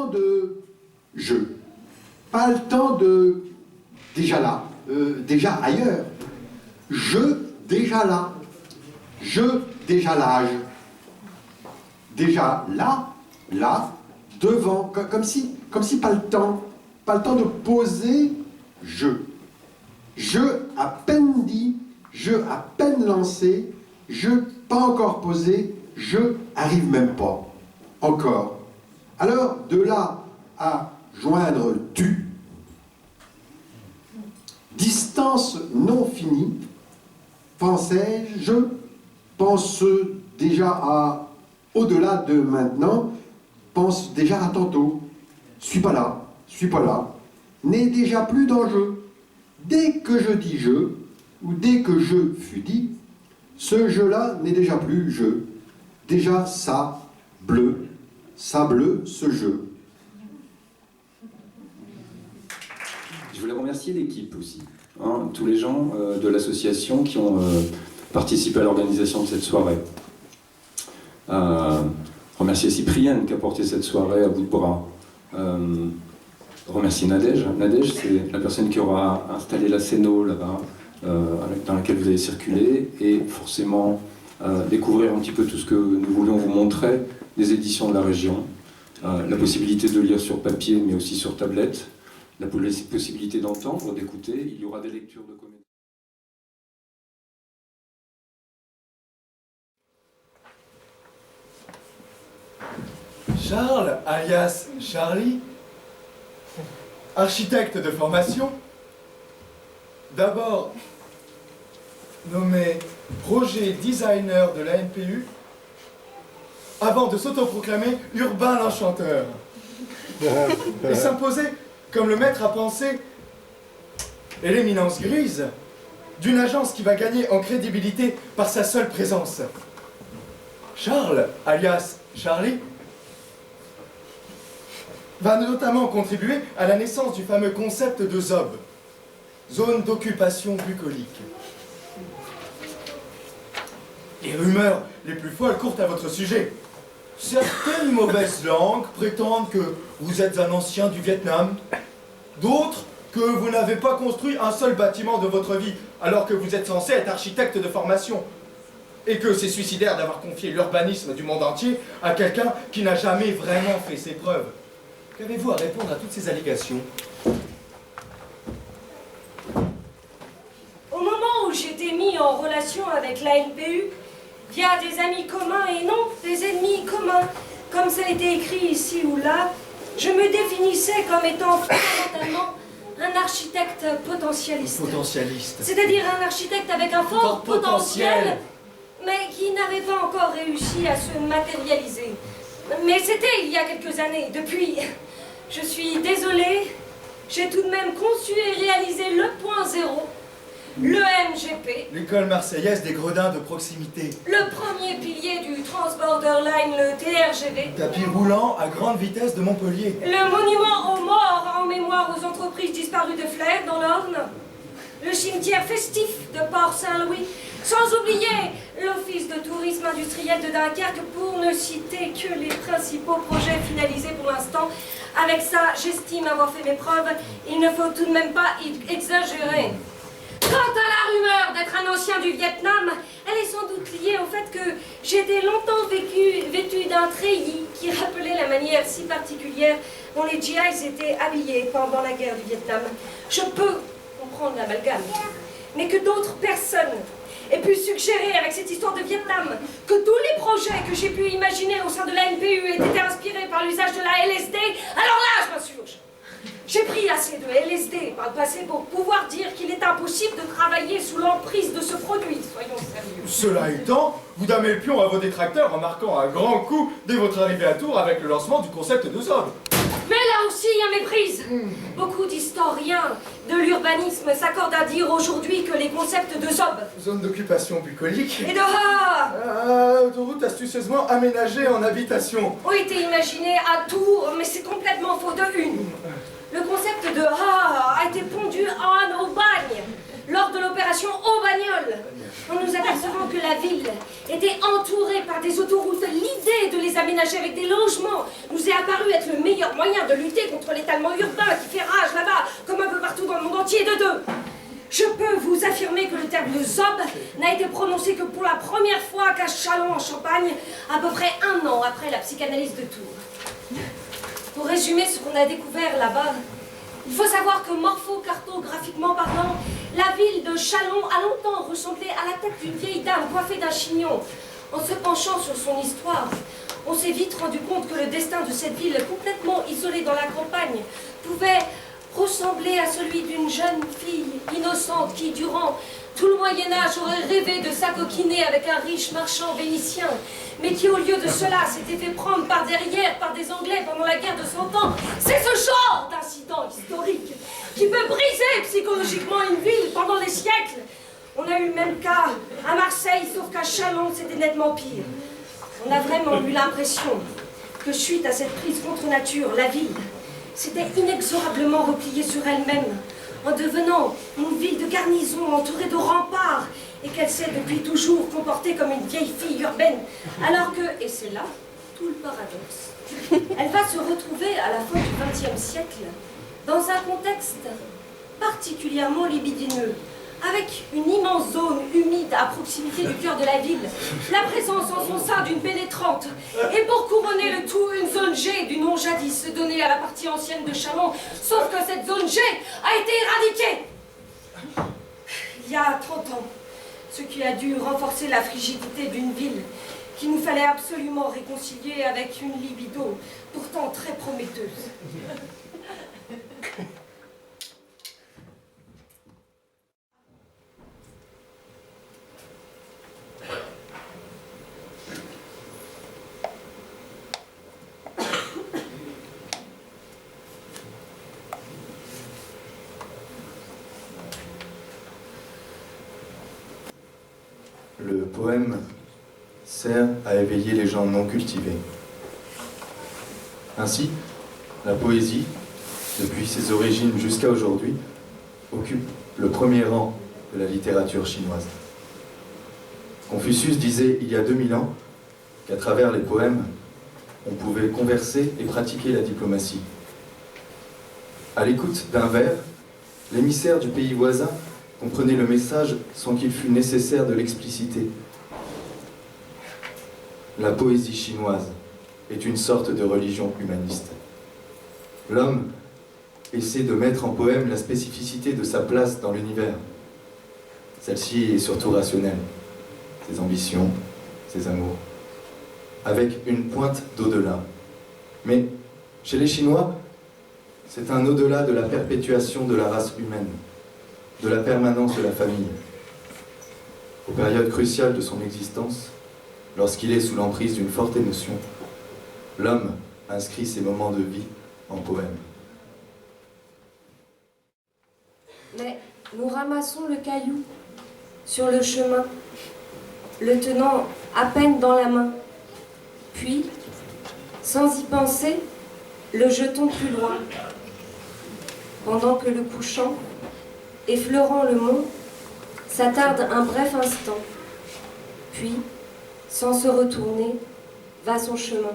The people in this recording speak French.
de je, pas le temps de déjà là, déjà ailleurs. Je, déjà là. Je, déjà l'âge. Déjà là, devant, comme si pas le temps de poser je. Je à peine dit, je à peine lancé, je pas encore posé, je arrive même pas. Encore. Alors, de là à joindre tu, distance non finie, pensais-je, pense déjà à au-delà de maintenant, pense déjà à tantôt, suis pas là, n'est déjà plus d'enjeu. Dès que je dis je, ou dès que je fus dit, ce jeu-là n'est déjà plus je, déjà ça, bleu, ce jeu. Je voulais remercier l'équipe aussi, hein, tous les gens de l'association qui ont participé à l'organisation de cette soirée. Remercier Cyprienne qui a porté cette soirée à bout de bras. Remercier Nadège. Nadège, c'est la personne qui aura installé la scéno là-bas, dans laquelle vous avez circulé, et forcément découvrir un petit peu tout ce que nous voulions vous montrer des éditions de la région, la possibilité de lire sur papier mais aussi sur tablette, la possibilité d'entendre, d'écouter. Il y aura des lectures de comédies. Charles, alias Charlie, architecte de formation, d'abord nommé projet designer de la NPU, avant de s'autoproclamer Urbain l'Enchanteur, et s'imposer comme le maître à penser et l'éminence grise d'une agence qui va gagner en crédibilité par sa seule présence. Charles, alias Charlie, va notamment contribuer à la naissance du fameux concept de ZOB, zone d'occupation bucolique. Les rumeurs les plus folles courent à votre sujet. Certaines mauvaises langues prétendent que vous êtes un ancien du Vietnam, d'autres que vous n'avez pas construit un seul bâtiment de votre vie, alors que vous êtes censé être architecte de formation, et que c'est suicidaire d'avoir confié l'urbanisme du monde entier à quelqu'un qui n'a jamais vraiment fait ses preuves. Qu'avez-vous à répondre à toutes ces allégations? Au moment où j'étais mis en relation avec la NPU, via des amis communs et non des ennemis communs, comme ça a été écrit ici ou là, je me définissais comme étant fondamentalement un architecte potentialiste. Potentialiste. C'est-à-dire un architecte avec un fort potentiel, mais qui n'avait pas encore réussi à se matérialiser. Mais c'était il y a quelques années. Depuis, je suis désolée, j'ai tout de même conçu et réalisé le point zéro, le MGP. L'école marseillaise des gredins de proximité. Le premier pilier du Transborderline, le TRGV. Tapis roulant à grande vitesse de Montpellier. Le monument aux morts en mémoire aux entreprises disparues de Flers dans l'Orne. Le cimetière festif de Port-Saint-Louis. Sans oublier l'Office de tourisme industriel de Dunkerque, pour ne citer que les principaux projets finalisés pour l'instant. Avec ça, j'estime avoir fait mes preuves. Il ne faut tout de même pas exagérer. Quant à la rumeur d'être un ancien du Vietnam, elle est sans doute liée au fait que j'étais longtemps vêtue d'un treillis qui rappelait la manière si particulière dont les GIs étaient habillés pendant la guerre du Vietnam. Je peux comprendre l'amalgame, mais que d'autres personnes aient pu suggérer avec cette histoire de Vietnam que tous les projets que j'ai pu imaginer au sein de la NPU aient été inspirés par l'usage de la LSD, alors là, je m'insurge. J'ai pris assez de LSD par le passé pour pouvoir dire qu'il est impossible de travailler sous l'emprise de ce produit, soyons sérieux. Cela étant, vous damez le pion à vos détracteurs en marquant un grand coup dès votre arrivée à Tours avec le lancement du concept de ZOB. Mais là aussi, il y a méprise. Beaucoup d'historiens de l'urbanisme s'accordent à dire aujourd'hui que les concepts de ZOB, Zone d'occupation bucolique. et de HA Autoroute astucieusement aménagée en habitation. ont été imaginés à Tours, mais c'est complètement faux de une. Le concept de HA a été pondu en Aubagne lors de l'opération Aubagnole. en nous apercevant que la ville était entourée par des autoroutes, l'idée de les aménager avec des logements nous est apparue être le meilleur moyen de lutter contre l'étalement urbain qui fait rage là-bas, comme un peu partout dans le monde entier de deux. Je peux vous affirmer que le terme de zob n'a été prononcé que pour la première fois qu'à Châlons en Champagne, à peu près 1 an après la psychanalyse de Tours. Pour résumer ce qu'on a découvert là-bas, il faut savoir que morpho-cartographiquement parlant, la ville de Châlons a longtemps ressemblé à la tête d'une vieille dame coiffée d'un chignon. En se penchant sur son histoire, on s'est vite rendu compte que le destin de cette ville, complètement isolée dans la campagne, pouvait ressembler à celui d'une jeune fille innocente qui, durant tout le Moyen-Âge, aurait rêvé de s'acoquiner avec un riche marchand vénitien, mais qui, au lieu de cela, s'était fait prendre par derrière par des Anglais pendant la guerre de 100 ans. C'est ce genre d'incident historique qui peut briser psychologiquement une ville pendant des siècles. On a eu le même cas à Marseille, sauf qu'à Châlons, c'était nettement pire. On a vraiment eu l'impression que, suite à cette prise contre nature, la ville s'était inexorablement repliée sur elle-même, en devenant une ville de garnison entourée de remparts, et qu'elle s'est depuis toujours comportée comme une vieille fille urbaine, alors que, et c'est là tout le paradoxe, elle va se retrouver à la fin du XXe siècle dans un contexte particulièrement libidineux, avec une immense zone humide à proximité du cœur de la ville, la présence en son sein d'une pénétrante, et pour couronner le tout, une zone G du nom jadis donné à la partie ancienne de Châlons, sauf que cette zone G a été éradiquée il y a 30 ans, ce qui a dû renforcer la frigidité d'une ville qu'il nous fallait absolument réconcilier avec une libido pourtant très prometteuse. Le poème sert à éveiller les gens non cultivés. Ainsi, la poésie, depuis ses origines jusqu'à aujourd'hui, occupe le premier rang de la littérature chinoise. Confucius disait il y a 2000 ans qu'à travers les poèmes, on pouvait converser et pratiquer la diplomatie. À l'écoute d'un vers, l'émissaire du pays voisin comprenait le message sans qu'il fût nécessaire de l'expliciter. La poésie chinoise est une sorte de religion humaniste. L'homme essaie de mettre en poème la spécificité de sa place dans l'univers. Celle-ci est surtout rationnelle, ses ambitions, ses amours, avec une pointe d'au-delà. Mais chez les Chinois, c'est un au-delà de la perpétuation de la race humaine, de la permanence de la famille. Aux périodes cruciales de son existence, lorsqu'il est sous l'emprise d'une forte émotion, l'homme inscrit ses moments de vie en poème. Mais nous ramassons le caillou sur le chemin, le tenant à peine dans la main. Puis, sans y penser, le jetons plus loin, pendant que le couchant, effleurant le mont, s'attarde un bref instant, puis, sans se retourner, va son chemin.